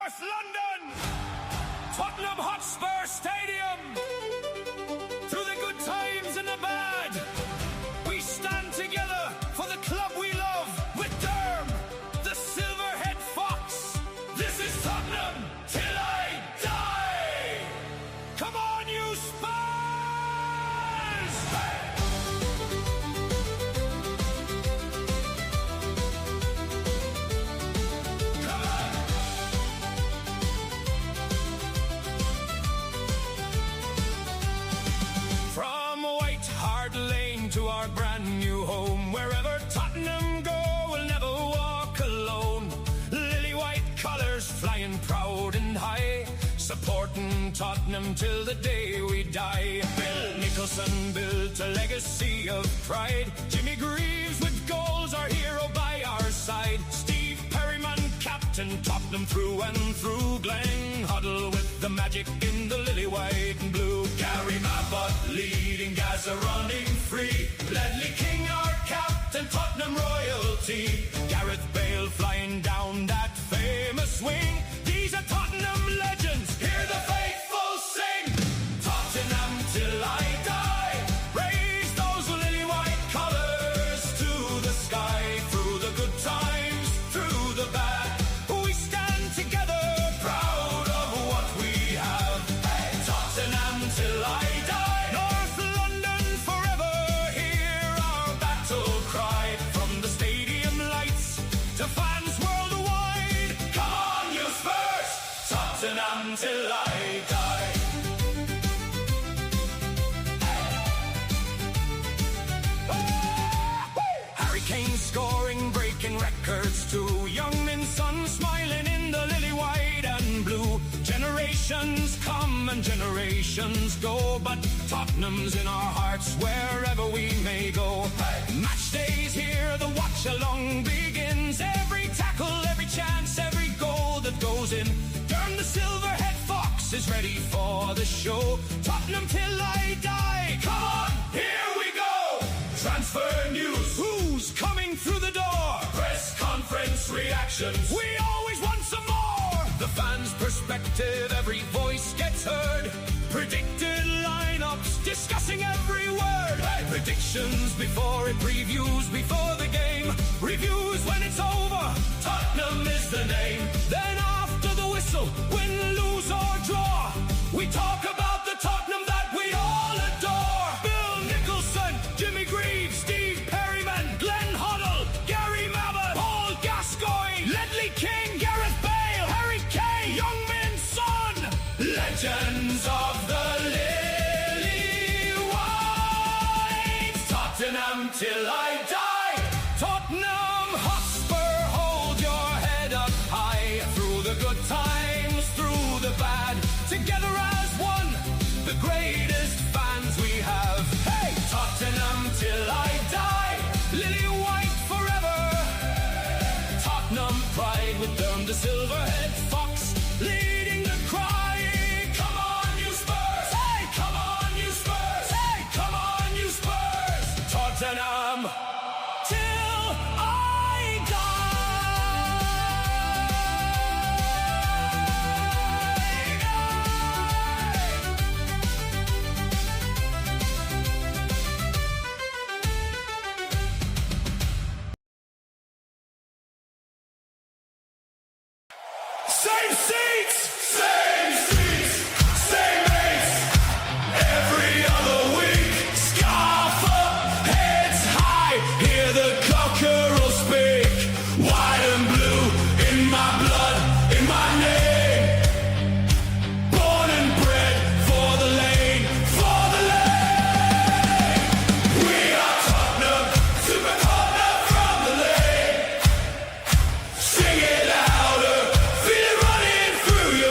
North London, Tottenham Hotspur Stadium. Through the good times and the bad, we stand together for the club we love. With Derm, the Silverhead Fox. This is Tottenham till I die. Come on, you Spurs! To our brand new home, wherever Tottenham go, we'll never walk alone. Lily white colours flying proud and high, supporting Tottenham till the day we die. Bill Nicholson built a legacy of pride. Jimmy Greaves with goals, our hero by our side. Steve Perryman captain Tottenham through and through. Glenn Hoddle with the magic in the lily white and blue. Gary Mabbutt leading, Gaza running free. Ledley King our captain, Tottenham royalty. Gareth Bale flying down that famous wing. These are Tottenham legends, hear the faithful sing. Tottenham till I die, raise those lily white colours to the sky. Through the good times, through the bad, we stand together, proud of what we have. Hey, Tottenham till I die. North London forever, hear our battle cry. From the stadium lights to fans worldwide. Come on, you Spurs! Tottenham till I die. Harry Kane scoring, breaking records too. Young Min's son smiling in the lily white and blue. Generations come and generations go, but Tottenham's in our hearts wherever we may go. Match days here, the watch along begins. Every tackle, every chance, every goal that goes in. Durham the Silverhead Fox is ready for the show. Tottenham till I die. Come on, here we go. Transfer news, who's coming through the door? Press conference reactions, we always want some more. The fans' perspective, every voice gets heard. Predicted lineups, discussing every word. Predictions before it, previews before the game. Reviews when it's over, Tottenham is the name. Then after the whistle, win, lose or draw, we talk about the Tottenham that we all adore. Bill Nicholson, Jimmy Greaves, Steve Perryman, Glenn Hoddle, Gary Mabbutt, Paul Gascoigne, Ledley King, Gareth Bale, Harry Kane, Young Min's son. Legends of the lily white. Tottenham till I die. Tottenham Hotspur, hold your head up high. Through the good times, through the bad, together as one, the greatest fans we have. Hey, Tottenham till I die. Lily white forever. Tottenham pride with them, the Silverhead Fox leading the cry. Come on, you Spurs! Hey, come on, you Spurs! Hey, come on, you Spurs! Tottenham till I Same seats! Same seats! Same mates! Every other week! Scarf up, heads high, hear the cockerel speak. White and blue, in my blood, in my name. Born and bred for the lane, for the lane. We are Tottenham, super Tottenham from the lane. Sing it louder, feel it running through your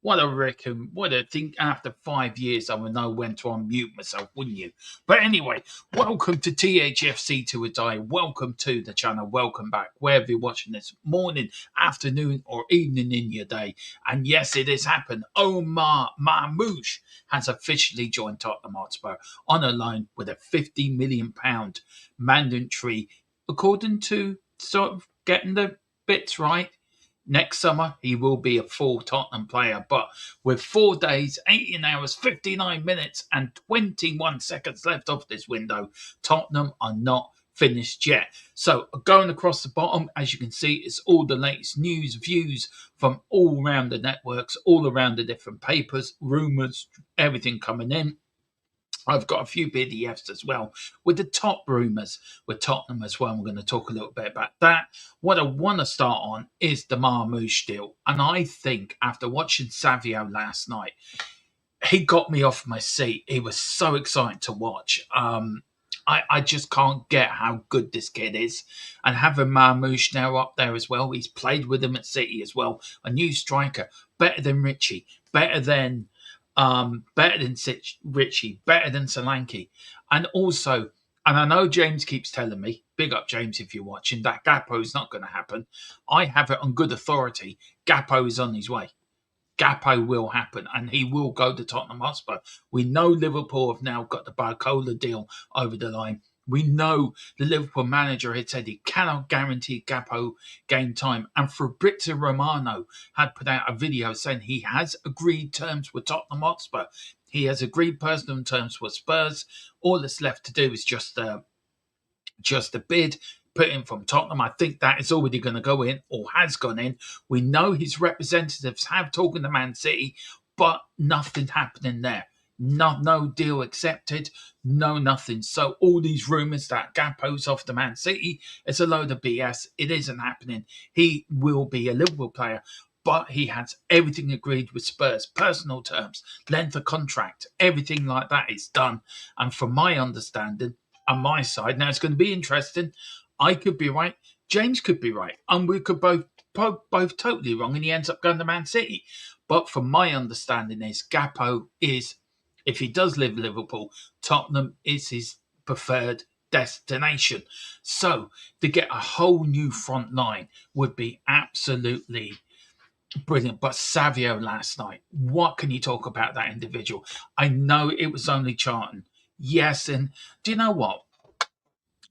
What I reckon, what I think after 5 years, I would know when to unmute myself, wouldn't you? But anyway, welcome to THFC to a Die. Welcome to the channel. Welcome back, wherever you're watching this, morning, afternoon, or evening in your day. And yes, it has happened. Omar Marmoush has officially joined Tottenham Hotspur on a loan with a £50 million mandatory, according to sort of getting the bits right. Next summer, he will be a full Tottenham player, but with 4 days, 18 hours, 59 minutes, and 21 seconds left of this window, Tottenham are not finished yet. So going across the bottom, as you can see, it's all the latest news, views from all around the networks, all around the different papers, rumours, everything coming in. I've got a few PDFs as well with the top rumours with Tottenham as well. We're going to talk a little bit about that. What I want to start on is the Marmoush deal. And I think after watching Savio last night, he got me off my seat. He was so exciting to watch. I just can't get how good this kid is. And having Marmoush now up there as well, he's played with him at City as well. A new striker, better than Richie, better than Richie, better than Solanke. And also, and I know James keeps telling me, big up James if you're watching, that Gakpo is not going to happen. I have it on good authority. Gakpo is on his way. Gakpo will happen, and he will go to Tottenham Hotspur. We know Liverpool have now got the Barcola deal over the line. We know the Liverpool manager had said he cannot guarantee Gakpo game time. And Fabrizio Romano had put out a video saying he has agreed terms with Tottenham Hotspur. He has agreed personal terms with Spurs. All that's left to do is just a bid put in from Tottenham. I think that is already going to go in or has gone in. We know his representatives have talked to Man City, but nothing happening there. No deal accepted, no nothing. So all these rumours that Gakpo's off to Man City, it's a load of BS. It isn't happening. He will be a Liverpool player, but he has everything agreed with Spurs, personal terms, length of contract, everything like that is done. And from my understanding, on my side, now it's going to be interesting. I could be right, James could be right, and we could both totally wrong, and he ends up going to Man City. But from my understanding is Gakpo is, if he does live Liverpool, Tottenham is his preferred destination. So to get a whole new front line would be absolutely brilliant. But Savio last night, what can you talk about that individual? I know it was only chanting. Yes, and do you know what?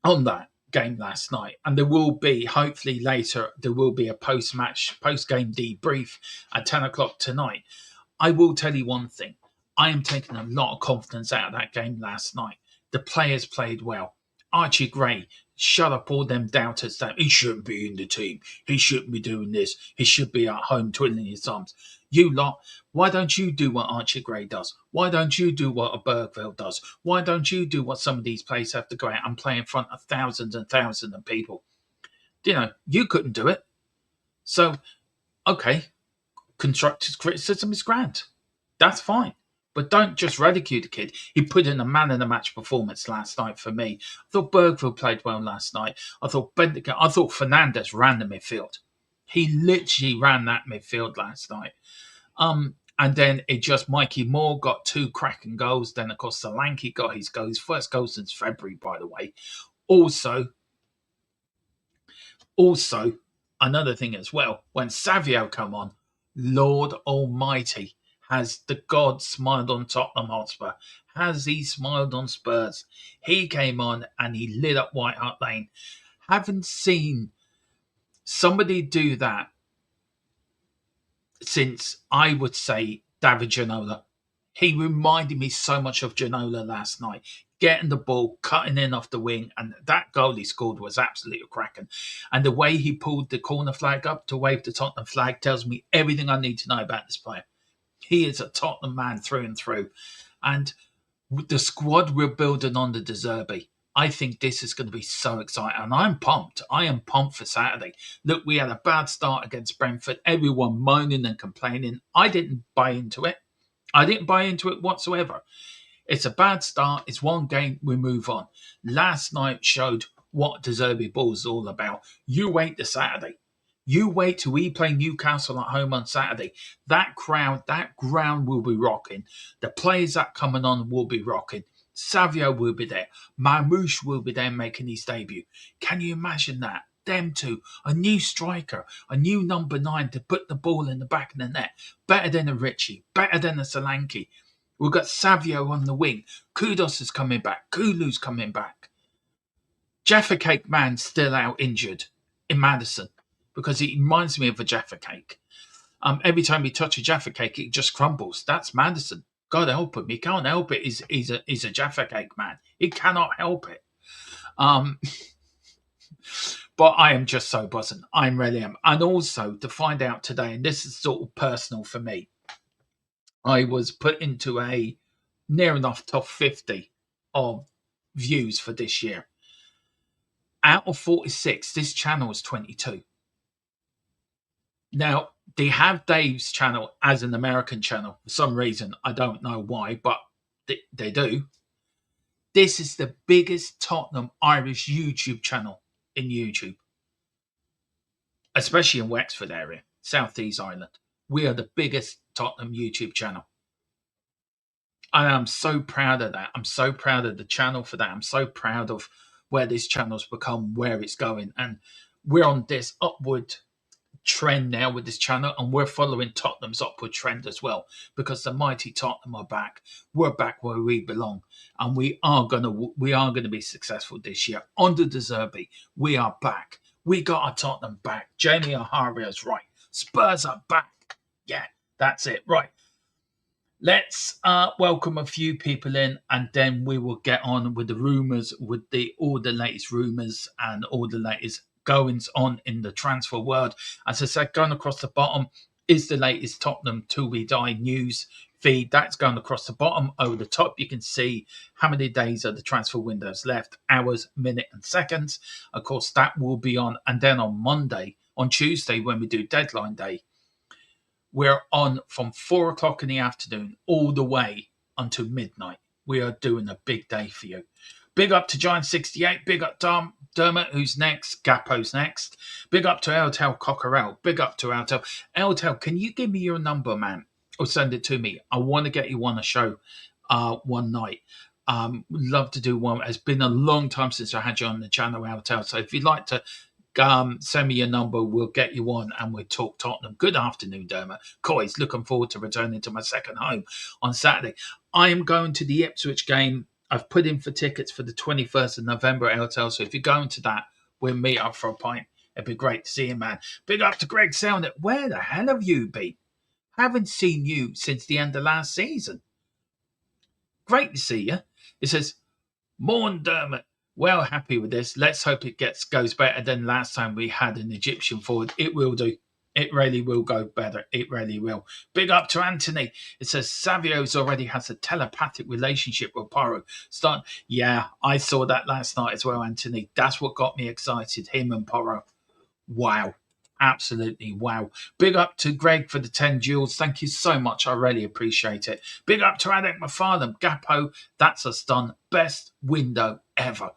On that game last night, and there will be, hopefully later, there will be a post-match, post-game debrief at 10 o'clock tonight. I will tell you one thing. I am taking a lot of confidence out of that game last night. The players played well. Archie Gray, shut up all them doubters that he shouldn't be in the team. He shouldn't be doing this. He should be at home twiddling his thumbs. You lot, why don't you do what Archie Gray does? Why don't you do what a Bergville does? Why don't you do what some of these players have to go out and play in front of thousands and thousands of people? You know, you couldn't do it. So, okay, constructive criticism is grand. That's fine. But don't just ridicule the kid. He put in a man-of-the-match performance last night for me. I thought Bergville played well last night. I thought Fernandes ran the midfield. He literally ran that midfield last night. And then it just, Mikey Moore got 2 cracking goals. Then, of course, Solanke got his goal. His first goal since February, by the way. Also, another thing as well, when Savio come on, Lord Almighty, has the God smiled on Tottenham Hotspur? Has he smiled on Spurs? He came on and he lit up White Hart Lane. Haven't seen somebody do that since, I would say, David Ginola. He reminded me so much of Ginola last night. Getting the ball, cutting in off the wing, and that goal he scored was absolutely cracking. And the way he pulled the corner flag up to wave the Tottenham flag tells me everything I need to know about this player. He is a Tottenham man through and through. And the squad we're building on the De Zerbi, I think this is going to be so exciting. And I'm pumped. I am pumped for Saturday. Look, we had a bad start against Brentford. Everyone moaning and complaining. I didn't buy into it. I didn't buy into it whatsoever. It's a bad start. It's one game. We move on. Last night showed what De Zerbi ball is all about. You wait the Saturday. You wait till we play Newcastle at home on Saturday. That crowd, that ground will be rocking. The players that coming on will be rocking. Savio will be there. Marmoush will be there making his debut. Can you imagine that? Them two, a new striker, a new number 9 to put the ball in the back of the net. Better than a Richie, better than a Solanke. We've got Savio on the wing. Kudos is coming back. Kulu's coming back. Jaffa Cake Man's still out injured in Madison because he reminds me of a Jaffa Cake. Every time you touch a Jaffa Cake, it just crumbles. That's Madison. God help him. He can't help it. He's a Jaffa Cake man. He cannot help it. But I am just so buzzing. I really am. And also to find out today, and this is sort of personal for me, I was put into a near enough top 50 of views for this year. Out of 46, this channel is 22. Now, they have Dave's channel as an American channel for some reason. I don't know why, but they do. This is the biggest Tottenham Irish YouTube channel in YouTube, especially in Wexford area, South East Ireland. We are the biggest Tottenham YouTube channel. And I'm so proud of that. I'm so proud of the channel for that. I'm so proud of where this channel's become, where it's going. And we're on this upward trend now with this channel, and we're following Tottenham's upward trend as well, because the mighty Tottenham are back. We're back where we belong, and we are gonna be successful this year under De Zerbi. We are back. We got our Tottenham back. Jamie O'Hara's right. Spurs are back. Yeah, that's it. Right. Let's welcome a few people in, and then we will get on with the rumours, with all the latest rumours and all the latest goings on in the transfer world. As I said, going across the bottom is the latest Tottenham Till We Die news feed. That's going across the bottom. Over the top, you can see how many days of the transfer windows left, hours, minute, and seconds. Of course, that will be on. And then on Tuesday, when we do deadline day, we're on from 4 o'clock in the afternoon all the way until midnight. We are doing a big day for you. Big up to Giant68. Big up Dermot, who's next. Gapo's next. Big up to Eltel Cockerell. Big up to Eltel. Eltel, can you give me your number, man? Or send it to me. I want to get you on a show one night. Love to do one. It's been a long time since I had you on the channel, Eltel. So if you'd like to send me your number, we'll get you on and we'll talk Tottenham. Good afternoon, Dermot. Coys, looking forward to returning to my second home on Saturday. I am going to the Ipswich game. I've put in for tickets for the 21st of November, LTL. So if you're going to that, we'll meet up for a pint. It'd be great to see you, man. Big up to Greg Selnick. Where the hell have you been? Haven't seen you since the end of last season. Great to see you. It says, Morn Dermot. Well, happy with this. Let's hope it goes better than last time we had an Egyptian forward. It will do. It really will go better. It really will. Big up to Anthony. It says Savio's already has a telepathic relationship with Porro. Yeah, I saw that last night as well, Anthony. That's what got me excited. Him and Porro. Wow. Absolutely wow. Big up to Greg for the 10 jewels. Thank you so much. I really appreciate it. Big up to Adek McFarlane. Gapo, that's us done. Best window ever.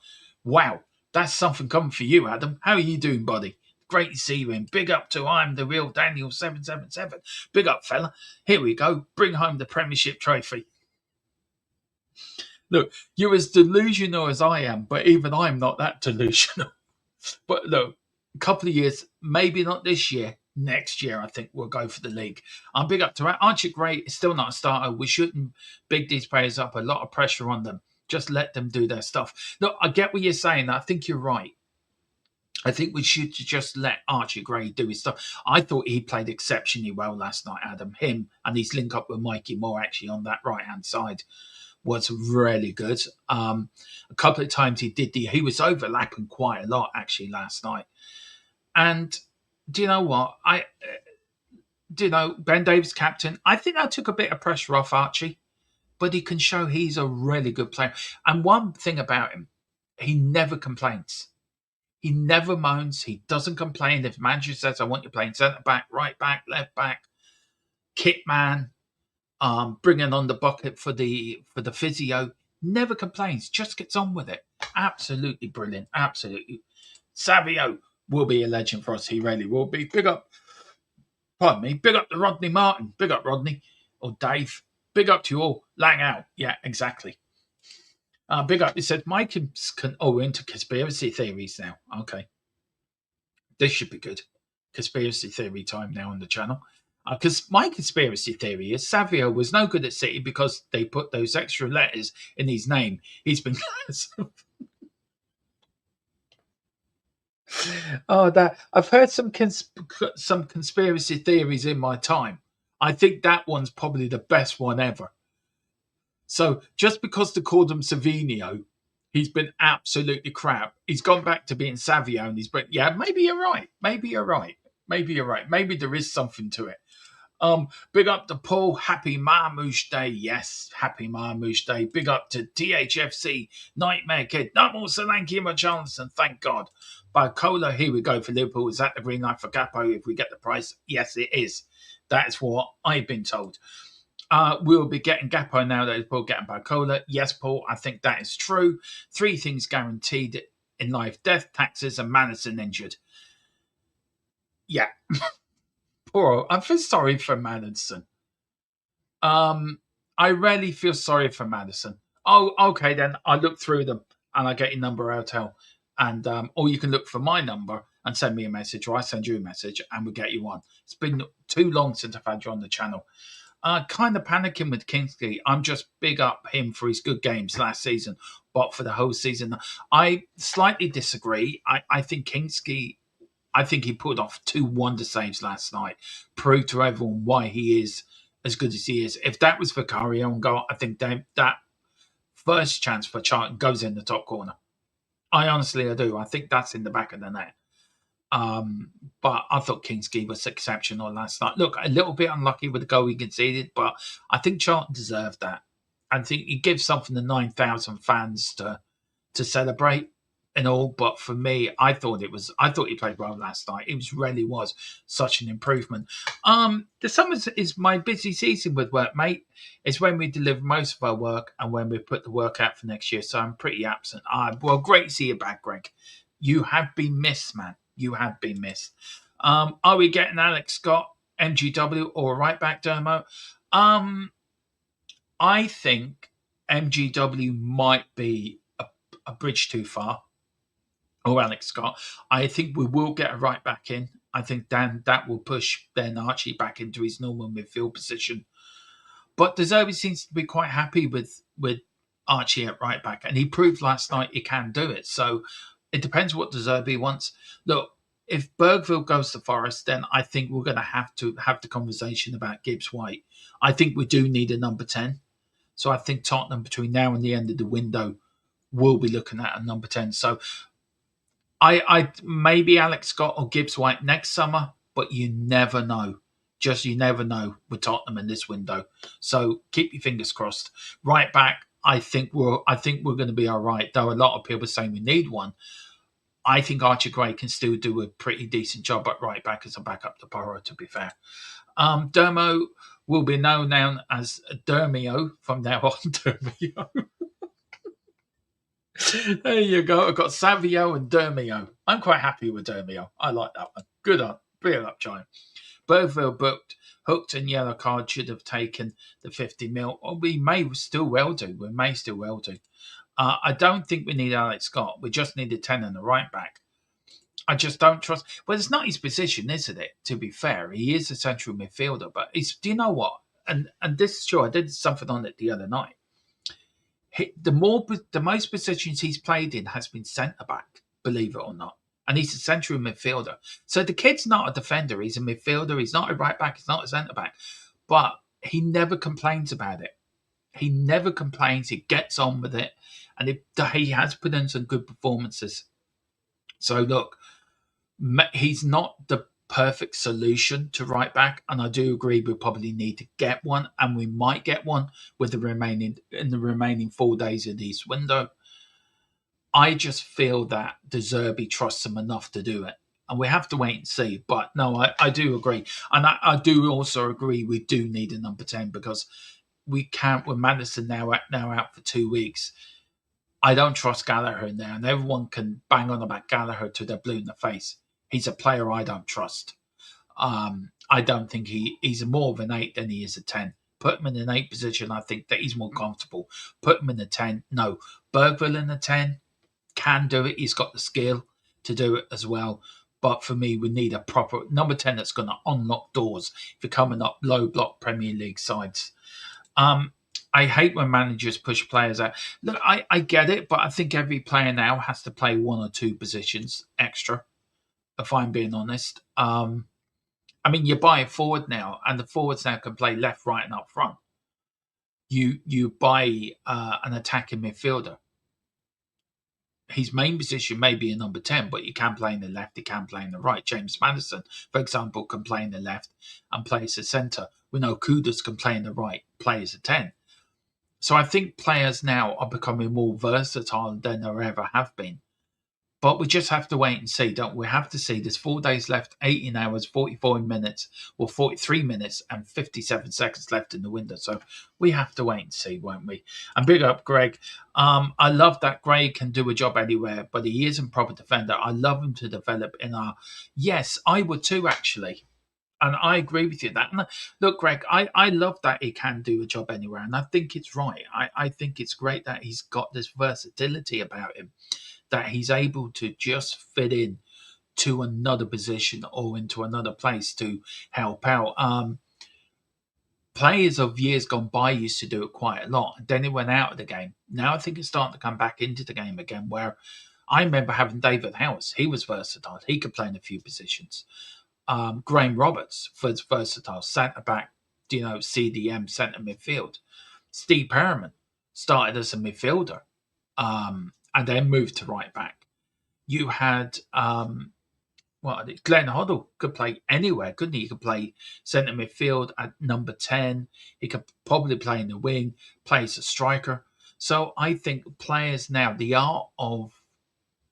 Wow. That's something coming for you, Adam. How are you doing, buddy? Great to see you in. Big up to I'm the real Daniel 777. Big up, fella. Here we go. Bring home the Premiership trophy. Look, you're as delusional as I am, but even I'm not that delusional. But look, a couple of years, maybe not this year, next year, I think we'll go for the league. I'm big up to Archie Gray. Is still not a starter. We shouldn't big these players up. A lot of pressure on them. Just let them do their stuff. Look, I get what you're saying. I think you're right. I think we should just let Archie Gray do his stuff. I thought he played exceptionally well last night, Adam. Him and his link up with Mikey Moore actually on that right-hand side was really good. A couple of times he was overlapping quite a lot actually last night. And do you know what? Ben Davies captain, I think that took a bit of pressure off Archie, but he can show he's a really good player. And one thing about him, he never complains. He never moans. He doesn't complain. If manager says, I want you playing centre back, right back, left back, kit man, bringing on the bucket for the physio, never complains. Just gets on with it. Absolutely brilliant. Absolutely. Savio, will be a legend for us. He really will be. Big up, pardon me, big up to Rodney Martin. Big up, Rodney. Or Dave. Big up to you all. Lang out. Yeah, exactly. Big up. He said, Mike can. Oh, we're into conspiracy theories now. Okay. This should be good. Conspiracy theory time now on the channel. Because my conspiracy theory is Savio was no good at City because they put those extra letters in his name. He's been. That I've heard some conspiracy theories in my time. I think that one's probably the best one ever. So just because they called him Savinio, he's been absolutely crap. He's gone back to being Savio, and he's been, yeah, maybe you're right. Maybe you're right. Maybe you're right. Maybe there is something to it. Big up to Paul. Happy Marmoush Day. Yes, happy Marmoush Day. Big up to Thfc. Nightmare Kid. No more Solanke and Richarlison. Thank God. Barcola, here we go for Liverpool. Is that the green light for Gakpo if we get the price? Yes, it is. That's what I've been told. We'll be getting Gakpo now that we're getting Barcola. Yes, Paul, I think that is true. 3 things guaranteed in life: death, taxes, and Madison injured. Yeah. Poor, I feel sorry for Madison. I really feel sorry for Madison. Oh, okay, then I look through them and I get your number out, and or you can look for my number and send me a message, or I send you a message and we'll get you on. It's been too long since I've had you on the channel. Kind of panicking with Kingsley. I'm just big up him for his good games last season, but for the whole season, I slightly disagree. I think Kingsley, I think he put off 2 wonder saves last night, proved to everyone why he is as good as he is. If that was Vicario on goal, I think that first chance for Charlton goes in the top corner. I do. I think that's in the back of the net. But I thought Kingsley was exceptional last night. Look, a little bit unlucky with the goal he conceded, but I think Charlton deserved that. I think he gives something to 9,000 fans to celebrate and all. But for me, I thought he played well last night. It really was such an improvement. The summer is my busy season with work, mate. It's when we deliver most of our work and when we put the work out for next year. So I'm pretty absent. Well, great to see you back, Greg. You have been missed, man. You have been missed. Are we getting Alex Scott, MGW, or right back, Dermo? I think MGW might be a bridge too far, or Alex Scott. I think we will get a right back in. I think then that will push Ben Archie back into his normal midfield position. But De Zerbi seems to be quite happy with Archie at right back, and he proved last night he can do it. So it depends what De Zerbi wants. Look, if Bergville goes to Forest, then I think we're going to have the conversation about Gibbs White. I think we do need a number 10. So I think Tottenham, between now and the end of the window, will be looking at a number 10. So I maybe Alex Scott or Gibbs White next summer, but you never know. You never know with Tottenham in this window. So keep your fingers crossed. Right back, I think we're going to be all right. Though a lot of people are saying we need one. I think Archie Gray can still do a pretty decent job at right back as a backup to Porro, to be fair. Dermo will be known now as Dermio from now on. Dermio. There you go. I've got Savio and Dermio. I'm quite happy with Dermio. I like that one. Good on. Real up, Giant. Bergville hooked and yellow card should have taken the 50 mil. Or we may still well do. I don't think we need Alex Scott. We just need a 10 and a right back. I just don't trust. Well, it's not his position, isn't it? To be fair, he is a central midfielder. But do you know what? And this is true. I did something on it the other night. The most positions he's played in has been centre back, believe it or not. And he's a central midfielder. So the kid's not a defender. He's a midfielder. He's not a right back. He's not a centre back. But he never complains about it. He never complains. He gets on with it. And he has put in some good performances. So look, he's not the perfect solution to right back. And I do agree we probably need to get one. And we might get one with the remaining 4 days of this window. I just feel that De Zerbi trusts him enough to do it. And we have to wait and see. But no, I do agree. And I do also agree we do need a number 10 because we can't, with Madison now out for 2 weeks. I don't trust Gallagher in there. And everyone can bang on about Gallagher till they're blue in the face. He's a player I don't trust. I don't think he's more of an 8 than he is a 10. Put him in an 8 position, I think that he's more comfortable. Put him in a 10, no. Bergville in a 10 can do it. He's got the skill to do it as well. But for me, we need a proper number 10 that's going to unlock doors if you're coming up low block Premier League sides. I hate when managers push players out. Look, I get it, but I think every player now has to play 1 or 2 positions extra, if I'm being honest. I mean, you buy a forward now, and the forwards now can play left, right, and up front. You buy an attacking midfielder. His main position may be a number 10, but you can play in the left, you can play in the right. James Maddison, for example, can play in the left and play as a centre. We know Kudus can play in the right, play as a 10. So I think players now are becoming more versatile than they ever have been. But we just have to wait and see, don't we? We have to see. There's 4 days left, 18 hours, 44 minutes, or 43 minutes and 57 seconds left in the window. So we have to wait and see, won't we? And big up, Greg. I love that Greg can do a job anywhere, but he isn't a proper defender. I love him to develop in our... Yes, I would too, actually. And I agree with you that. And look, Greg, I love that he can do a job anywhere. And I think it's right. I think it's great that he's got this versatility about him, that he's able to just fit in to another position or into another place to help out. Players of years gone by used to do it quite a lot. And then it went out of the game. Now I think it's starting to come back into the game again, where I remember having David Howes. He was versatile. He could play in a few positions. Graham Roberts was versatile. Centre-back, CDM, centre midfield. Steve Perriman started as a midfielder. And then moved to right back. You had Glenn Hoddle could play anywhere, couldn't he? He could play centre midfield at number 10. He could probably play in the wing, play as a striker. So I think players now, the art of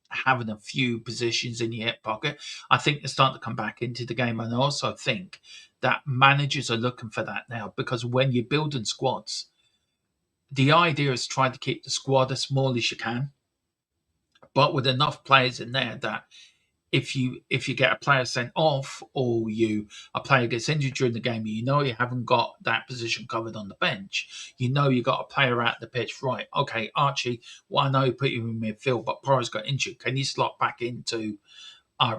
having a few positions in your hip pocket, I think they're starting to come back into the game. And I also think that managers are looking for that now, because when you're building squads, the idea is trying to keep the squad as small as you can, but with enough players in there that if you get a player sent off, or a player gets injured during the game, you haven't got that position covered on the bench. You got a player out the pitch, right? Okay, Archie, well, I know you put you in midfield, but Porro's got injured. Can you slot back into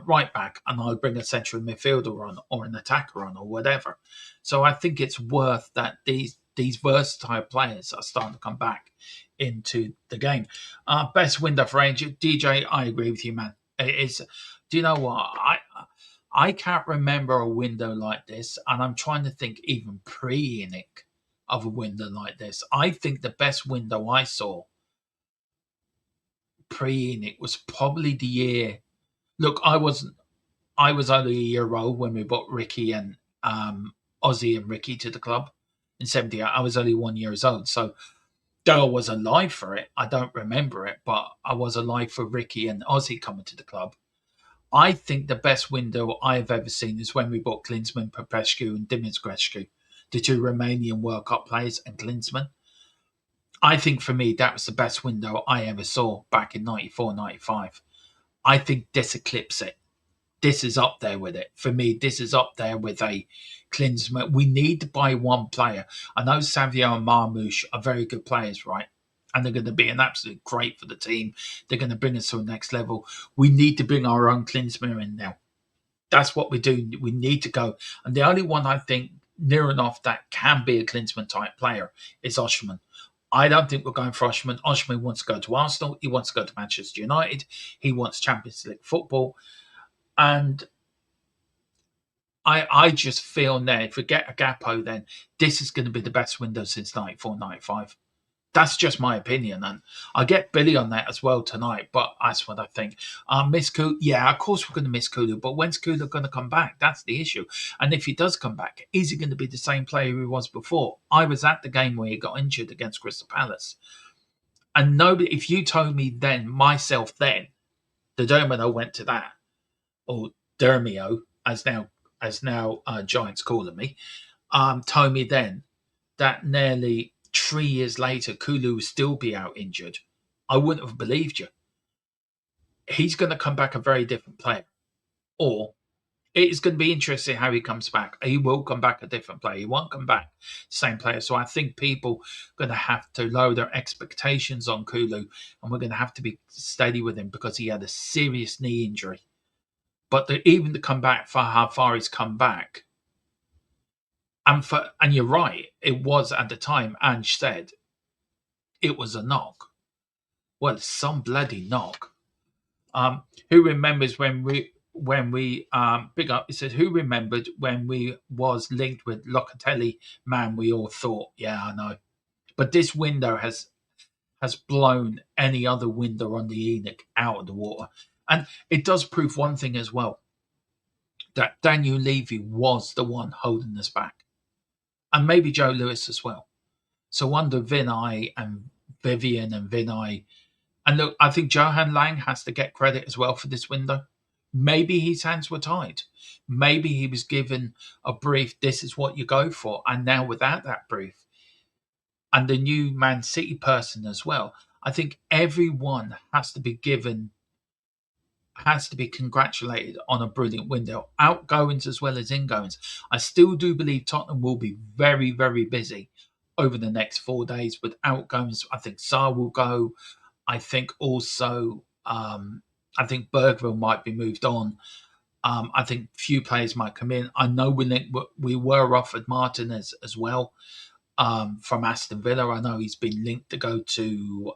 right back, and I'll bring a central midfielder on, or an attacker on, or whatever. So I think it's worth that these versatile players are starting to come back into the game. Best window for age, DJ, I agree with you, man. It is. Do you know what? I can't remember a window like this, and I'm trying to think even pre-ENIC of a window like this. I think the best window I saw pre-ENIC was probably the year. Look, I was only a year old when we brought Ricky and Ozzy and Ricky to the club in 78. I was only 1 year old, so though I was alive for it, I don't remember it, but I was alive for Ricky and Ozzy coming to the club. I think the best window I've ever seen is when we bought Klinsmann, Popescu and Dimitrescu, the 2 Romanian World Cup players, and Klinsmann. I think for me, that was the best window I ever saw back in 94, 95. I think this eclipses it. This is up there with it. For me, this is up there with a Klinsmann. We need to buy one player. I know Savio and Marmoush are very good players, right? And they're going to be an absolute great for the team. They're going to bring us to the next level. We need to bring our own Klinsmann in now. That's what we do. We need to go. And the only one I think near enough that can be a Klinsmann type player is Oshman. I don't think we're going for Oshman. Oshman wants to go to Arsenal. He wants to go to Manchester United. He wants Champions League football. And I just feel now, if we get a Gapo, then this is going to be the best window since 94, 95. That's just my opinion. And I get Billy on that as well tonight, but that's what I think. Miss Kulu, yeah, of course we're going to miss Kulu, but when's Kulu going to come back? That's the issue. And if he does come back, is he going to be the same player he was before? I was at the game where he got injured against Crystal Palace. And nobody, if you told me then, myself then, the Dermino went to that, or Dermio, as now Giants calling me, told me then that nearly 3 years later, Kulu would still be out injured, I wouldn't have believed you. He's going to come back a very different player. or it is going to be interesting how he comes back. He will come back a different player. He won't come back same player. So I think people are going to have to lower their expectations on Kulu, and we're going to have to be steady with him because he had a serious knee injury. But even to come back for how far he's come back, and you're right, it was at the time. Ange said it was a knock. Well, some bloody knock. Who remembers when we big up? It said, who remembered when we was linked with Locatelli? Man, we all thought, yeah, I know. But this window has blown any other window on the Enoch out of the water. And it does prove one thing as well, that Daniel Levy was the one holding us back. And maybe Joe Lewis as well. So under Vinay and Vivian and Vinay, and look, I think Johan Lang has to get credit as well for this window. Maybe his hands were tied. Maybe he was given a brief, this is what you go for. And now without that brief, and the new Man City person as well, I think everyone has to be congratulated on a brilliant window. Outgoings as well as ingoings. I still do believe Tottenham will be very, very busy over the next 4 days with outgoings. I think Sarr will go. I think also, I think Bergville might be moved on. I think few players might come in. I know we were offered Martinez as well from Aston Villa. I know he's been linked to go to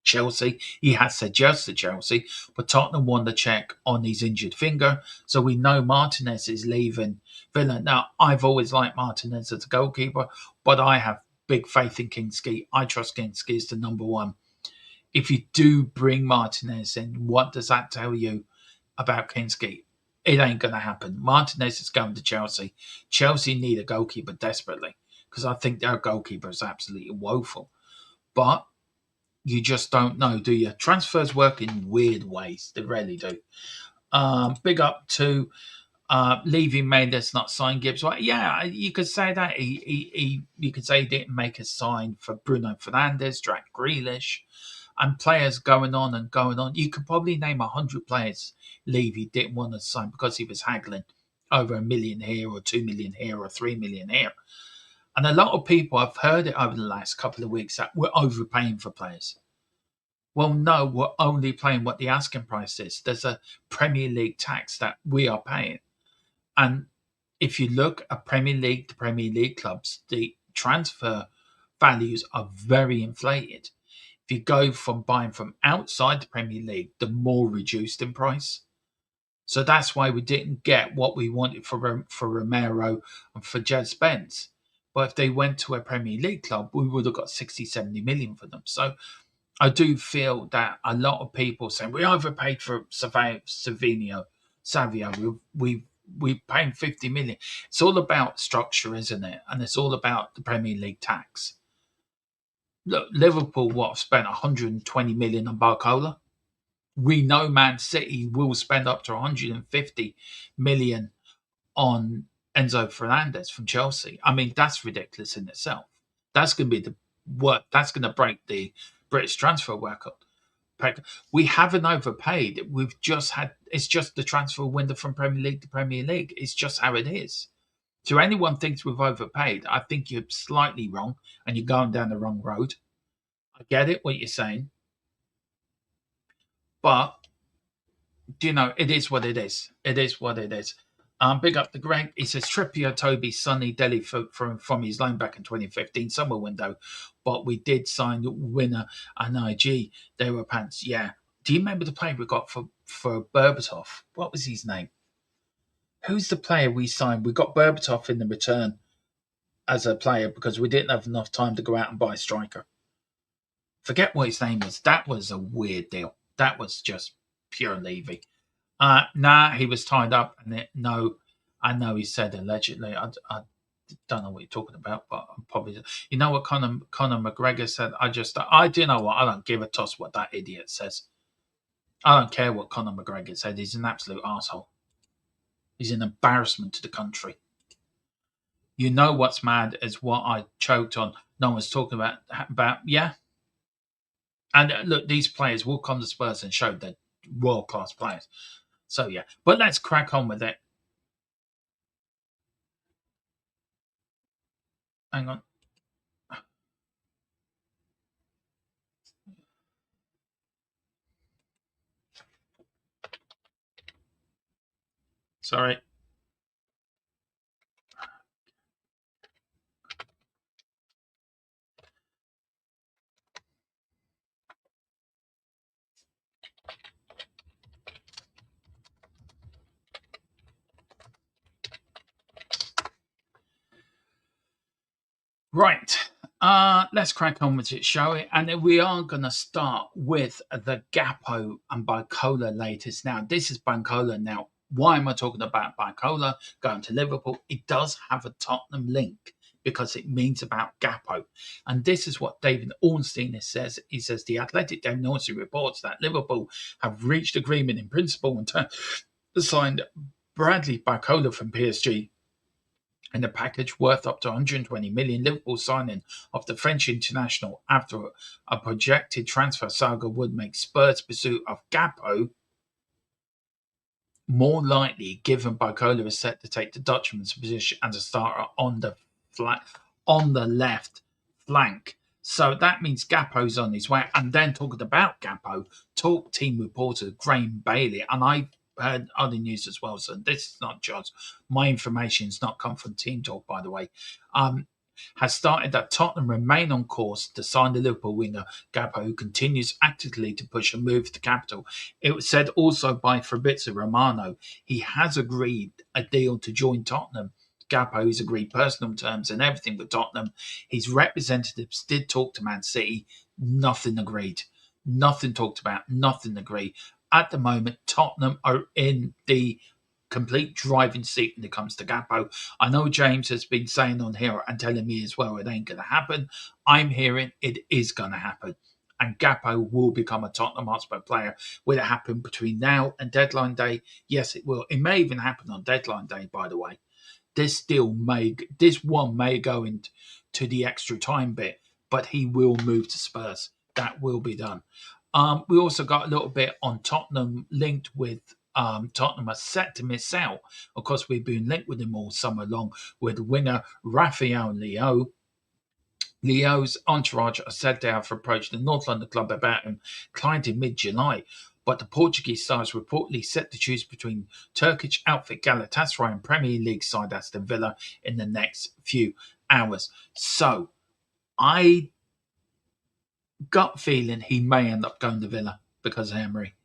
Chelsea. He has said yes to Chelsea, but Tottenham won the check on his injured finger. So we know Martinez is leaving Villa. Now, I've always liked Martinez as a goalkeeper, but I have big faith in Kingsley. I trust Kingsley is the number one. If you do bring Martinez in, what does that tell you about Kingsley? It ain't going to happen. Martinez is going to Chelsea. Chelsea need a goalkeeper desperately because I think their goalkeeper is absolutely woeful. But you just don't know, do you? Transfers work in weird ways. They really do. Big up to Levy made us not sign Gibbs. Well, yeah, you could say that. You could say he didn't make a sign for Bruno Fernandes, Jack Grealish, and players going on and going on. You could probably name 100 players Levy didn't want to sign because he was haggling over $1 million here or 2 million here or 3 million here. And a lot of people, I've heard it over the last couple of weeks, that we're overpaying for players. Well, no, we're only paying what the asking price is. There's a Premier League tax that we are paying. And if you look at Premier League to Premier League clubs, the transfer values are very inflated. If you go from buying from outside the Premier League, they're more reduced in price. So that's why we didn't get what we wanted for Romero and for Jed Spence. But if they went to a Premier League club, we would have got 60, 70 million for them. So I do feel that a lot of people say we overpaid for Savio. We paying 50 million. It's all about structure, isn't it? And it's all about the Premier League tax. Look, Liverpool spent 120 million on Barcola. We know Man City will spend up to 150 million on Enzo Fernandez from Chelsea. I mean, that's ridiculous in itself. That's going to be that's going to break the British transfer record. We haven't overpaid. It's just the transfer window from Premier League to Premier League. It's just how it is. So anyone thinks we've overpaid, I think you're slightly wrong and you're going down the wrong road. I get it, what you're saying. But, it is what it is. It is what it is. Big up to Greg. He says, Trippier, Toby, Sonny, Delhi from his loan back in 2015 summer window. But we did sign Winner and IG. They were pants. Yeah. Do you remember the player we got for Berbatov? What was his name? Who's the player we signed? We got Berbatov in the return as a player because we didn't have enough time to go out and buy a striker. Forget what his name was. That was a weird deal. That was just pure Levy. He was tied up. I know he said allegedly. I don't know what you're talking about, but I'm probably. You know what Conor McGregor said? I do know what. I don't give a toss what that idiot says. I don't care what Conor McGregor said. He's an absolute arsehole. He's an embarrassment to the country. You know what's mad is what I choked on. No one's talking about yeah. And look, these players will come to Spurs and show they're world-class players. So yeah, but let's crack on with it. Hang on. Sorry. Right. Let's crack on with it, shall we? And then we are going to start with the Gappo and Bicola latest. Now, this is Bicola. Now, why am I talking about Bicola going to Liverpool? It does have a Tottenham link because it means about Gappo. And this is what David Ornstein says. He says, the Athletic David Ornstein reports that Liverpool have reached agreement in principle and signed Bradley Bicola from PSG in a package worth up to 120 million. Liverpool signing of the French international after a projected transfer saga would make Spurs' pursuit of Gappo more likely, given Bicola is set to take the Dutchman's position as a starter on the left flank. So that means Gappo's on his way. And then talking about Gappo, Talk team reporter Graham Bailey, and I heard other news as well, so this is not just my information's not come from Team Talk, by the way. Has started that Tottenham remain on course to sign the Liverpool winger Gappo, who continues actively to push a move to the capital. It was said also by Fabrizio Romano he has agreed a deal to join Tottenham. Gappo has agreed personal terms and everything with Tottenham. His representatives did talk to Man City. Nothing agreed. Nothing talked about. Nothing agreed. At the moment, Tottenham are in the complete driving seat when it comes to Gappo. I know James has been saying on here and telling me as well it ain't going to happen. I'm hearing it is going to happen. And Gappo will become a Tottenham Hotspur player. Will it happen between now and deadline day? Yes, it will. It may even happen on deadline day, by the way. This one may go into the extra time bit, but he will move to Spurs. That will be done. We also got a little bit on Tottenham linked with Tottenham are set to miss out. Of course, we've been linked with him all summer long with winger Rafael Leao. Leo's entourage are said to have approached the North London club about him, client in mid-July. But the Portuguese star is reportedly set to choose between Turkish outfit Galatasaray and Premier League side Aston Villa in the next few hours. So, I gut feeling he may end up going to Villa because of Emery.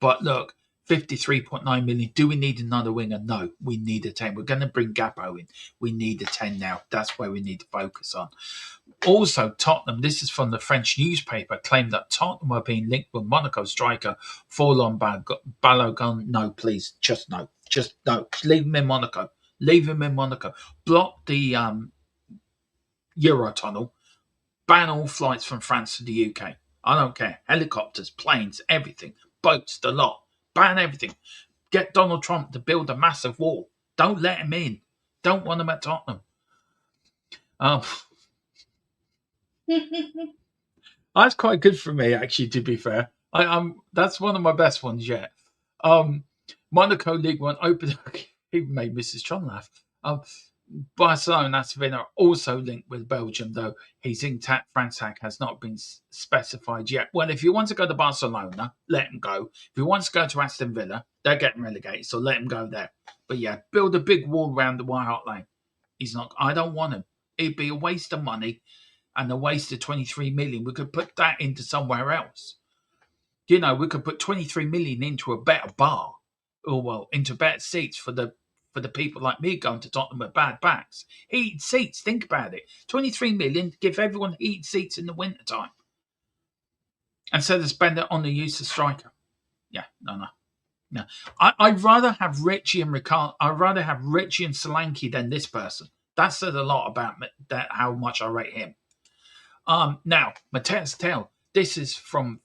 But look, 53.9 million. Do we need another winger? No, we need a 10. We're going to bring Gappo in. We need a 10 now. That's where we need to focus on. Also, Tottenham, this is from the French newspaper, claimed that Tottenham are being linked with Monaco striker Forlan Balogun. No, please, just no. Just no. Leave him in Monaco. Leave him in Monaco. Block the Eurotunnel. Ban all flights from France to the UK. I don't care. Helicopters, planes, everything. Boats, the lot. Ban everything. Get Donald Trump to build a massive wall. Don't let him in. Don't want him at Tottenham. That's quite good for me, actually, to be fair. That's one of my best ones yet. Monaco League One open. Even made Mrs. Tron laugh. Barcelona and Sevilla also linked with Belgium, though his intact Fransac has not been specified yet. Well, if you want to go to Barcelona, let him go. If he wants to go to Aston Villa, they're getting relegated, so let him go there. But yeah, build a big wall around the White Hart Lane. He's not. I don't want him. It'd be a waste of money and a waste of 23 million. We could put that into somewhere else. You know, we could put 23 million into a better bar, or well, into better seats for the people like me going to Tottenham with bad backs. Heated seats, think about it. 23 million to give everyone heated seats in the winter time. Instead of spend it on the use of striker. Yeah, no. I'd rather have Richie and Ricardo. I'd rather have Richie and Solanke than this person. That said a lot about how much I rate him. Now, Mateus Tel. This is from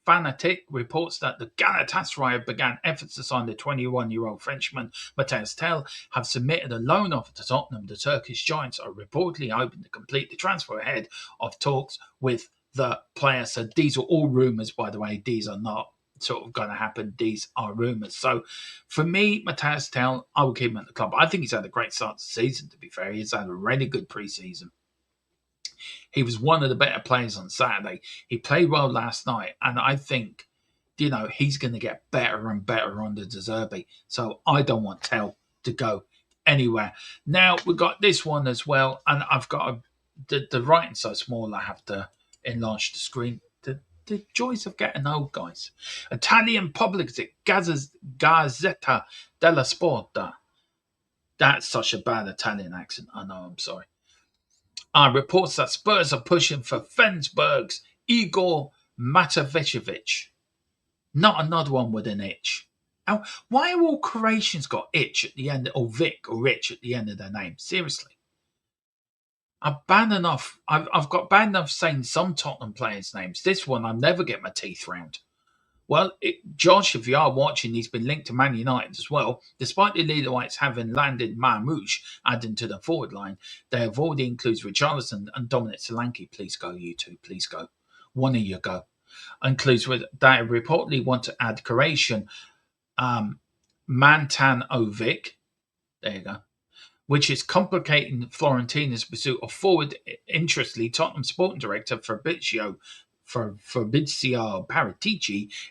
Fanatic reports that the Galatasaray began efforts to sign the 21-year-old Frenchman Mateus Tel, have submitted a loan offer to Tottenham. The Turkish Giants are reportedly hoping to complete the transfer ahead of talks with the player. So these are all rumours, by the way. These are not sort of going to happen. These are rumours. So for me, Matthias Tel, I will keep him at the club. I think he's had a great start to the season, to be fair. He's had a really good pre-season. He was one of the better players on Saturday. He played well last night, and I think, he's going to get better and better under De Zerbi. So I don't want Tel to go anywhere. Now, we've got this one as well, and I've got the writing so small I have to enlarge the screen. The joys of getting old, guys. Italian publicist Gazzetta della Sport. That's such a bad Italian accent. I know, I'm sorry. Reports that Spurs are pushing for Flensburg's Igor Matovicevic. Not another one with an itch. Now, why have all Croatians got itch at the end, or Vic or Rich at the end of their name? Seriously. I've got bad enough saying some Tottenham players' names. This one I'll never get my teeth round. Well, Josh, if you are watching, he's been linked to Man United as well. Despite the Leader-Whites having landed Marmoush adding to the forward line, they have already included Richarlison and Dominic Solanke. Please go, you two. Please go. One of you go. Includes with they reportedly want to add Croatian Mantan Ovic. There you go. Which is complicating Florentina's pursuit of forward. Interestingly, Tottenham Sporting Director Fabrizio Paratici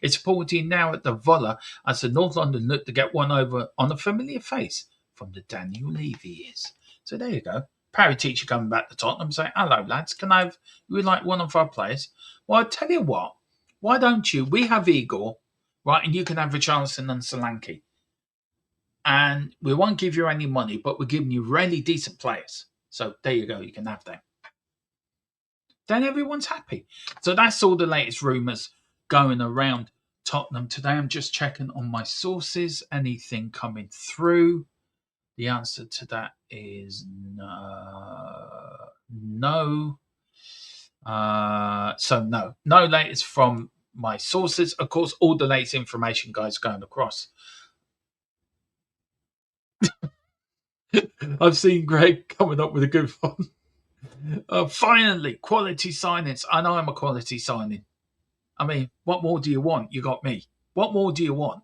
is supporting now at the Villa as the North London look to get one over on a familiar face from the Daniel Levy years. So there you go. Paratici coming back to Tottenham saying, hello lads, you would like one of our players? Well, I'll tell you what, why don't you? We have Igor, right, and you can have Richarlison and Solanke. And we won't give you any money, but we're giving you really decent players. So there you go, you can have them. Then everyone's happy. So that's all the latest rumours going around Tottenham today. I'm just checking on my sources. Anything coming through? The answer to that is no. No latest from my sources. Of course, all the latest information, guys, going across. I've seen Greg coming up with a good one. Finally, quality signings. I know I'm a quality signing. I mean, what more do you want? You got me. What more do you want?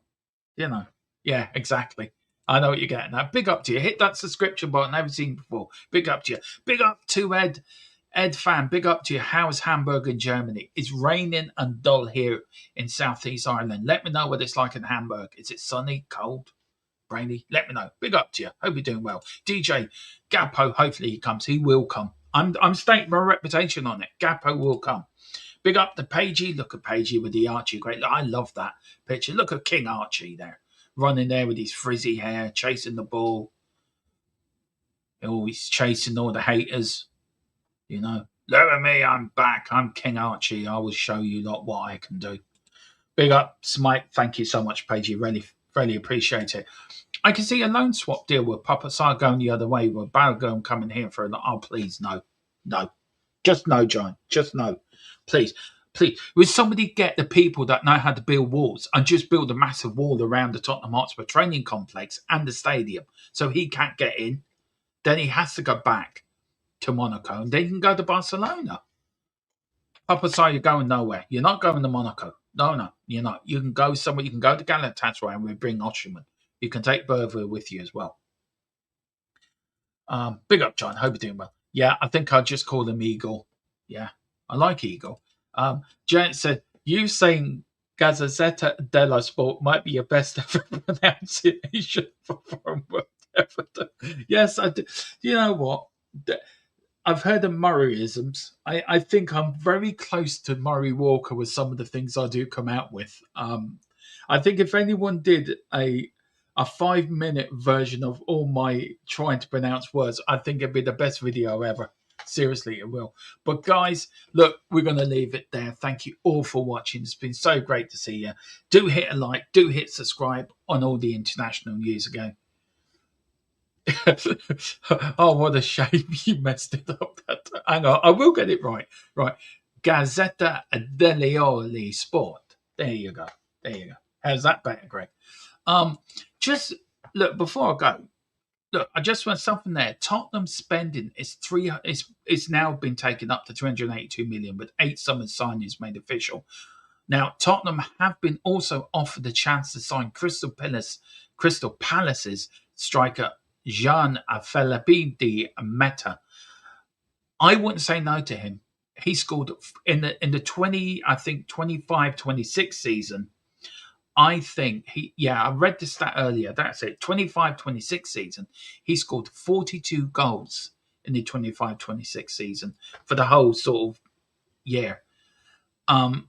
Yeah, exactly. I know what you're getting at. Big up to you. Hit that subscription button. Never seen before. Big up to you. Big up to Ed fan. Big up to you. How's Hamburg in Germany? It's raining and dull here in Southeast Ireland. Let me know what it's like in Hamburg. Is it sunny, cold, rainy? Let me know. Big up to you. Hope you're doing well. DJ Gappo, hopefully he comes. He will come. I'm staking my reputation on it. Gappo will come. Big up to Pagey. Look at Pagey with the Archie. Great. I love that picture. Look at King Archie there. Running there with his frizzy hair, chasing the ball. Always chasing all the haters. Look at me. I'm back. I'm King Archie. I will show you lot what I can do. Big up, Smite. Thank you so much, Pagey. Really, really appreciate it. I can see a loan swap deal with Papa Sar going the other way, with Balogun coming here for please, no. Just no, John. Just no. Please. Would somebody get the people that know how to build walls and just build a massive wall around the Tottenham Hotspur training complex and the stadium so he can't get in? Then he has to go back to Monaco and then he can go to Barcelona. Papa Sar, you're going nowhere. You're not going to Monaco. No, you're not. You can go somewhere. You can go to Galatasaray and we bring Osherman. You can take Burville with you as well. Big up, John. Hope you're doing well. Yeah, I think I'll just call him Igor. Yeah, I like Igor. Janet said, you saying Gazzetta dello Sport might be your best ever pronunciation for foreign word ever. Yes, I do. You know what? I've heard of Murrayisms. I think I'm very close to Murray Walker with some of the things I do come out with. I think if anyone did a 5-minute version of all my trying to pronounce words, I think it'd be the best video ever. Seriously, it will. But guys, look, we're going to leave it there. Thank you all for watching. It's been so great to see you. Do hit a like. Do hit subscribe on all the international news again. Oh, what a shame you messed it up. Hang on, I will get it right. Right. Gazzetta dello Sport. There you go. How's that better, Greg? Just look, before I go, look, I just want something there. Tottenham spending is now been taken up to 382 million, with 8 summer signings made official. Now, Tottenham have been also offered the chance to sign Crystal Palace's striker Jean Philippe Meta. I wouldn't say no to him. He scored in the 25-26 season. I think I read the stat earlier. That's it. 25-26 season. He scored 42 goals in the 25-26 season for the whole sort of year. The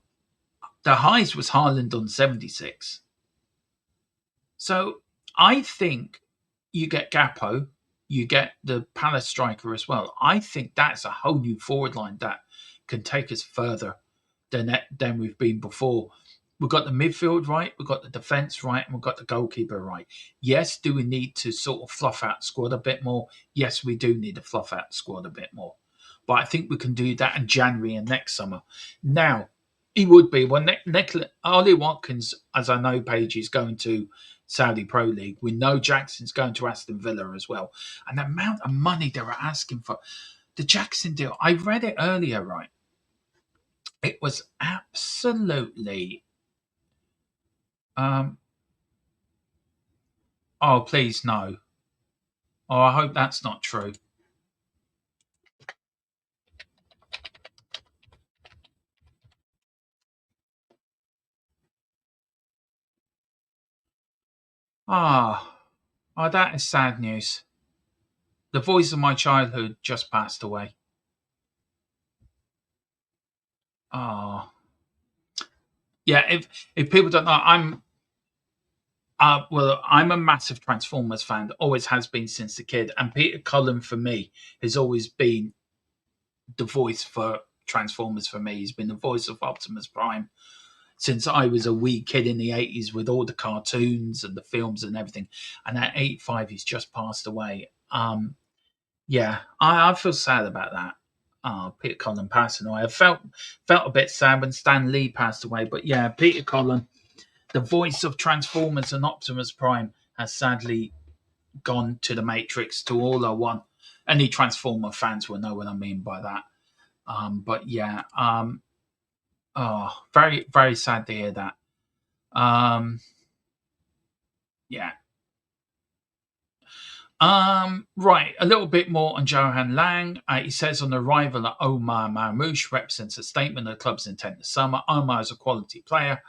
highest was Haaland on 76. So I think you get Gakpo, you get the Palace striker as well. I think that's a whole new forward line that can take us further than we've been before. We've got the midfield right, we've got the defence right, and we've got the goalkeeper right. Yes, do we need to sort of fluff out the squad a bit more? Yes, we do need to fluff out the squad a bit more. But I think we can do that in January and next summer. Now, he would be. Well, Ollie Watkins, as I know, Paige is going to Saudi Pro League. We know Jackson's going to Aston Villa as well. And the amount of money they were asking for the Jackson deal, I read it earlier, right? It was absolutely... oh, please, no. Oh, I hope that's not true. Oh, that is sad news. The voice of my childhood just passed away. Oh. Yeah, if people don't know, I'm a massive Transformers fan. Always has been since a kid. And Peter Cullen, for me, has always been the voice for Transformers for me. He's been the voice of Optimus Prime since I was a wee kid in the 80s with all the cartoons and the films and everything. And at 85, he's just passed away. I feel sad about that. Peter Cullen passing away. I felt a bit sad when Stan Lee passed away. But yeah, Peter Cullen, the voice of Transformers and Optimus Prime, has sadly gone to the Matrix, to all I want. Any Transformer fans will know what I mean by that. Very, very sad to hear that. Right, a little bit more on Johan Lang. He says on arrival that Omar Marmoush represents a statement of the club's intent this summer. Omar is a quality player.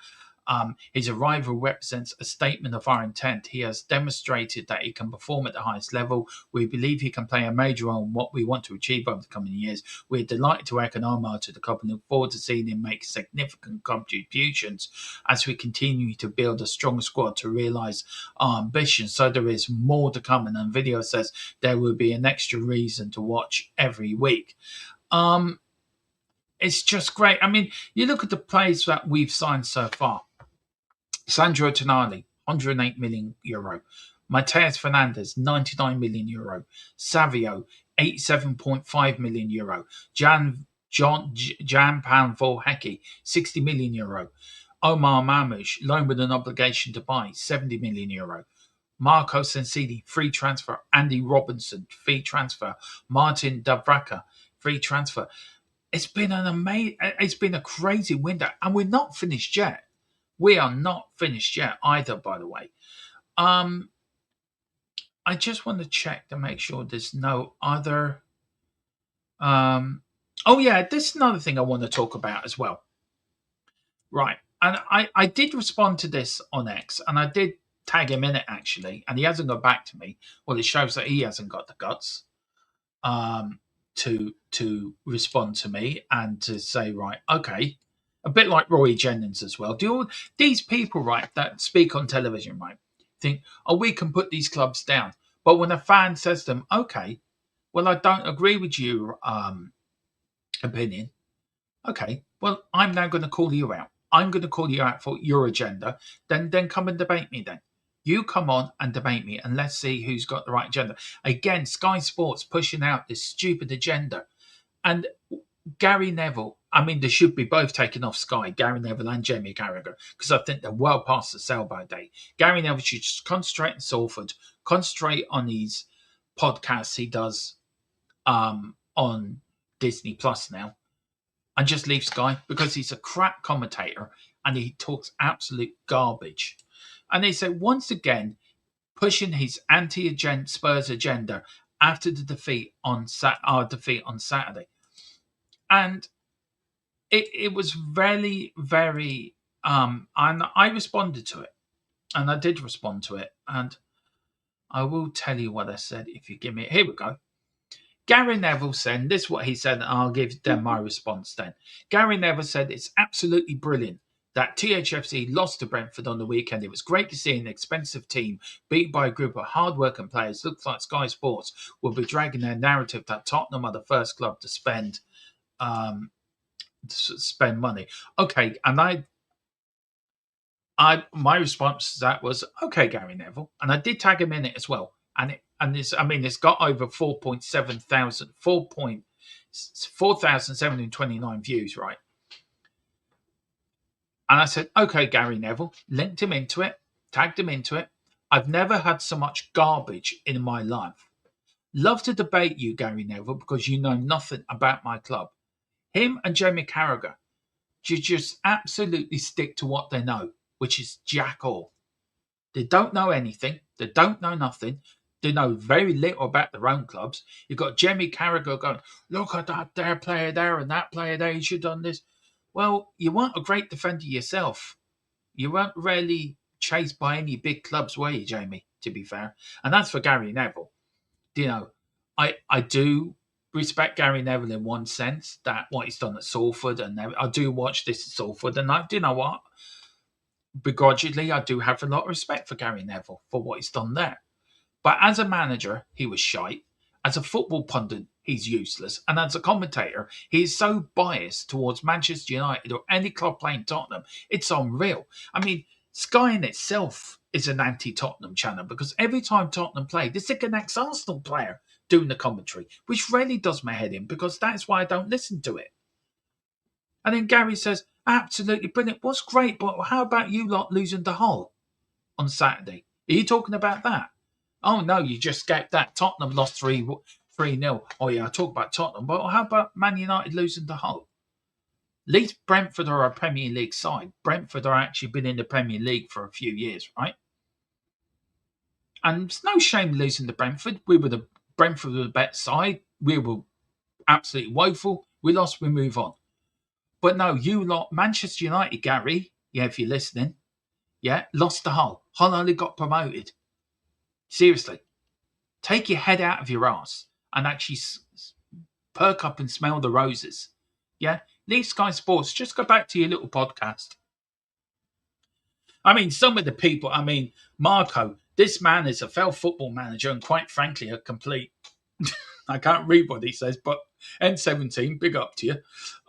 His arrival represents a statement of our intent. He has demonstrated that he can perform at the highest level. We believe he can play a major role in what we want to achieve over the coming years. We're delighted to welcome Omar to the club and look forward to seeing him make significant contributions as we continue to build a strong squad to realise our ambitions. So there is more to come, and the video says there will be an extra reason to watch every week. It's just great. I mean, you look at the players that we've signed so far. Sandro Tonali, €108 million. Mateus Fernandes, €99 million. Savio, €87.5 million. Jan Panvorhecki, €60 million. Omar Marmoush, loan with an obligation to buy, €70 million. Marco Sensini, free transfer. Andy Robinson, free transfer. Martin Davraka, free transfer. It's been a crazy window, and we're not finished yet. We are not finished yet either, by the way. I just want to check to make sure there's no other... this is another thing I want to talk about as well. Right, and I did respond to this on X, and I did tag him in it, actually, and he hasn't got back to me. Well, it shows that he hasn't got the guts to respond to me and to say, right, okay... A bit like Roy Jennings as well. Do all these people, right, that speak on television, right, think, we can put these clubs down. But when a fan says to them, okay, well, I don't agree with your opinion. Okay, well, I'm now going to call you out. I'm going to call you out for your agenda. Then come and debate me then. You come on and debate me, and let's see who's got the right agenda. Again, Sky Sports pushing out this stupid agenda. And Gary Neville, I mean, they should be both taken off Sky, Gary Neville and Jamie Carragher, because I think they're well past the sell-by date. Gary Neville should just concentrate on Salford, concentrate on these podcasts he does on Disney Plus now, and just leave Sky because he's a crap commentator and he talks absolute garbage. And they say once again pushing his anti-Spurs agenda after the defeat on Saturday, and it was very, very. And I responded to it, and I did respond to it, and I will tell you what I said if you give me. Here we go. Gary Neville said, this is what he said, and I'll give them my response then. Gary Neville said, it's absolutely brilliant that THFC lost to Brentford on the weekend. It was great to see an expensive team beat by a group of hard-working players. Looks like Sky Sports will be dragging their narrative that Tottenham are the first club to spend money. Okay, and my response to that was, okay, Gary Neville, and I did tag him in it as well. It's got over 4,729 views, right? And I said, okay, Gary Neville, linked him into it, tagged him into it. I've never had so much garbage in my life. Love to debate you, Gary Neville, because you know nothing about my club. Him and Jamie Carragher, you just absolutely stick to what they know, which is jack all. They don't know anything. They don't know nothing. They know very little about their own clubs. You've got Jamie Carragher going, look at that there player there and that player there, you should have done this. Well, you weren't a great defender yourself. You weren't really chased by any big clubs, were you, Jamie, to be fair? And that's for Gary Neville. You know, I do respect Gary Neville in one sense, that what he's done at Salford, and I do watch this at Salford, and do you know what? Begrudgingly, I do have a lot of respect for Gary Neville for what he's done there. But as a manager, he was shite. As a football pundit, he's useless. And as a commentator, he is so biased towards Manchester United or any club playing Tottenham. It's unreal. I mean, Sky in itself is an anti-Tottenham channel because every time Tottenham play, they stick an ex-Arsenal player doing the commentary, which really does my head in because that's why I don't listen to it. And then Gary says, absolutely brilliant. What's great, but how about you lot losing to Hull on Saturday? Are you talking about that? Oh, no, you just skipped that. Tottenham lost 3-0. Oh, yeah, I talk about Tottenham. But how about Man United losing to Hull? At least Brentford are a Premier League side. Brentford are actually been in the Premier League for a few years, right? And it's no shame losing to Brentford. Brentford were the better side. We were absolutely woeful. We lost, we move on. But no, you lot, Manchester United, Gary, yeah, if you're listening, yeah, lost to Hull. Hull only got promoted. Seriously, take your head out of your ass and actually perk up and smell the roses. Yeah, leave Sky Sports. Just go back to your little podcast. I mean, some of the people, Marco, this man is a failed football manager and quite frankly, a complete, I can't read what he says, but N17, big up to you.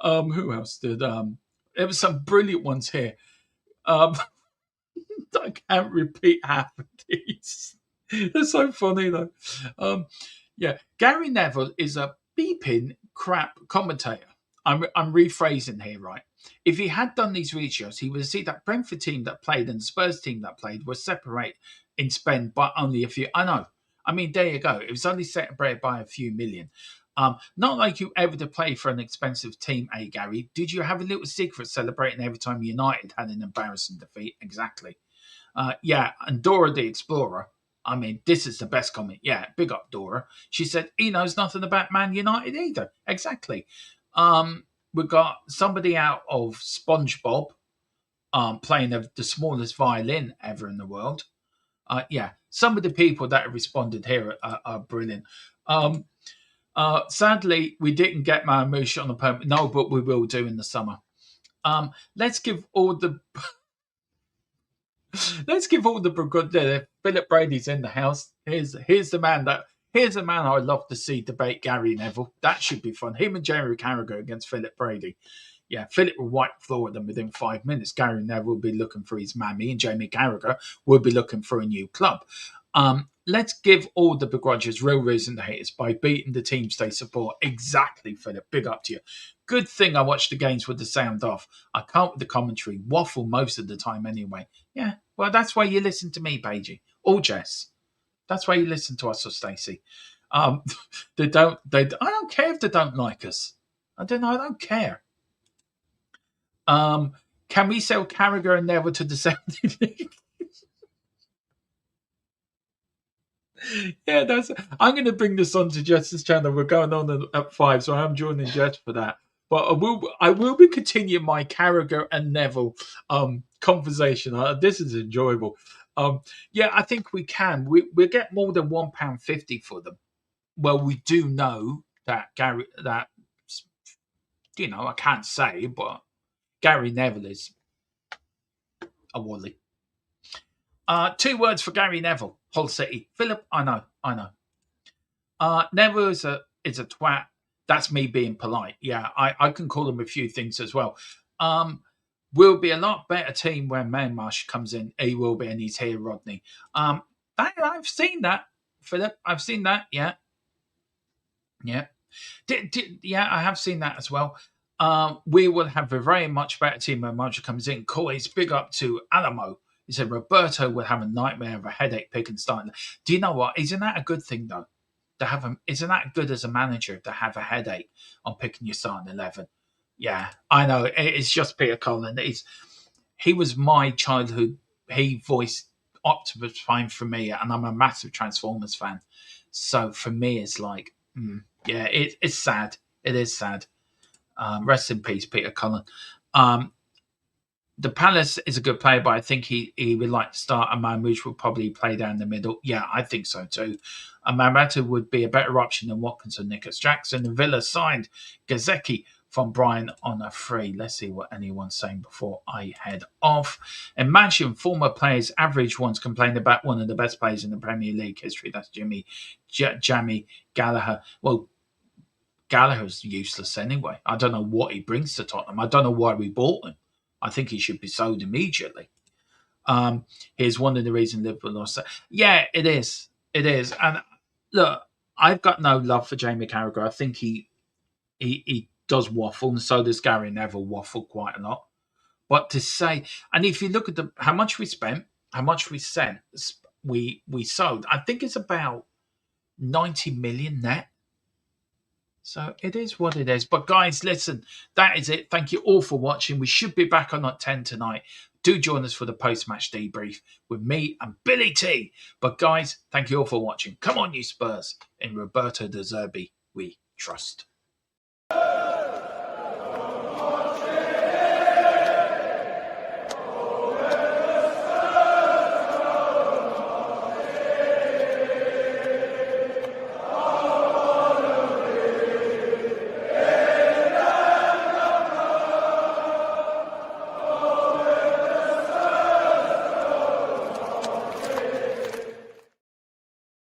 Who else did, there was some brilliant ones here. I can't repeat half of these. They're so funny though. Yeah, Gary Neville is a beeping crap commentator. I'm rephrasing here, right? If he had done these reshoots, he would see that Brentford team that played and the Spurs team that played were separate in spend by only a few. I know. I mean, there you go. It was only separated by a few million. Not like you ever to play for an expensive team, Gary? Did you have a little secret celebrating every time United had an embarrassing defeat? Exactly. Yeah, and Dora the Explorer. I mean, this is the best comment. Yeah, big up Dora. She said, he knows nothing about Man United either. Exactly. We've got somebody out of SpongeBob playing the smallest violin ever in the world. Yeah, some of the people that have responded here are brilliant. Sadly, we didn't get Marmoush on the permit. No, but we will do in the summer. Let's give all the... Philip Brady's in the house. Here's the man I'd love to see debate Gary Neville. That should be fun. Him and Jerry Carragher against Philip Brady. Yeah, Philip will wipe the floor with them within 5 minutes. Gary Neville will be looking for his mammy, and Jamie Carragher will be looking for a new club. Let's give all the begrudgers real reason to hate us by beating the teams they support. Exactly, Philip. Big up to you. Good thing I watch the games with the sound off. I can't with the commentary. Waffle most of the time anyway. Yeah, well, that's why you listen to me, Paigey. Or Jess. That's why you listen to us or Stacey. I don't care if they don't like us. I don't care. Can we sell Carragher and Neville to the Saudi League? Yeah, I'm going to bring this on to Jess's channel. We're going on at 5, so I'm joining Jess for that. But I will be continuing my Carragher and Neville conversation. This is enjoyable. Yeah, I think we can. We'll get more than £1.50 for them. Well, we do know that I can't say, but Gary Neville is a wally. 2 words for Gary Neville. Hull City. Philip, I know. Neville is a twat. That's me being polite. Yeah, I can call him a few things as well. We'll be a lot better team when Marmoush comes in. He will be, and he's here, Rodney. I've seen that, Philip. I've seen that. Yeah. Yeah, I have seen that as well. We will have a very much better team when Marmoush comes in. Coy's big up to Alamo. He said Roberto will have a nightmare of a headache picking starting. Do you know what? Isn't that a good thing though? Isn't that good as a manager to have a headache on picking your starting 11? Yeah, I know. It's just Peter Cullen. He was my childhood. He voiced Optimus Prime for me, and I'm a massive Transformers fan. So for me, it's like, yeah, it's sad. It is sad. Rest in peace, Peter Cullen. The Palace is a good player, but I think he would like to start a man which will probably play down the middle. Yeah, I think so too. Mamata would be a better option than Watkins and Nicholas Jackson. And Villa signed Gazeki from Brian on a free. Let's see what anyone's saying before I head off. Imagine former players, average ones, complain about one of the best players in the Premier League history. That's Jamie Gallagher. Well, Gallagher's useless anyway. I don't know what he brings to Tottenham. I don't know why we bought him. I think he should be sold immediately. Here's one of the reasons Liverpool lost. Yeah, it is. It is. And look, I've got no love for Jamie Carragher. I think he does waffle, and so does Gary Neville waffle quite a lot. But to say, and if you look at how much we spent, how much we sent, we sold, I think it's about 90 million net. So it is what it is. But guys, listen, that is it. Thank you all for watching. We should be back on at 10 tonight. Do join us for the post-match debrief with me and Billy T. But guys, thank you all for watching. Come on, you Spurs. In Roberto De Zerbi, we trust.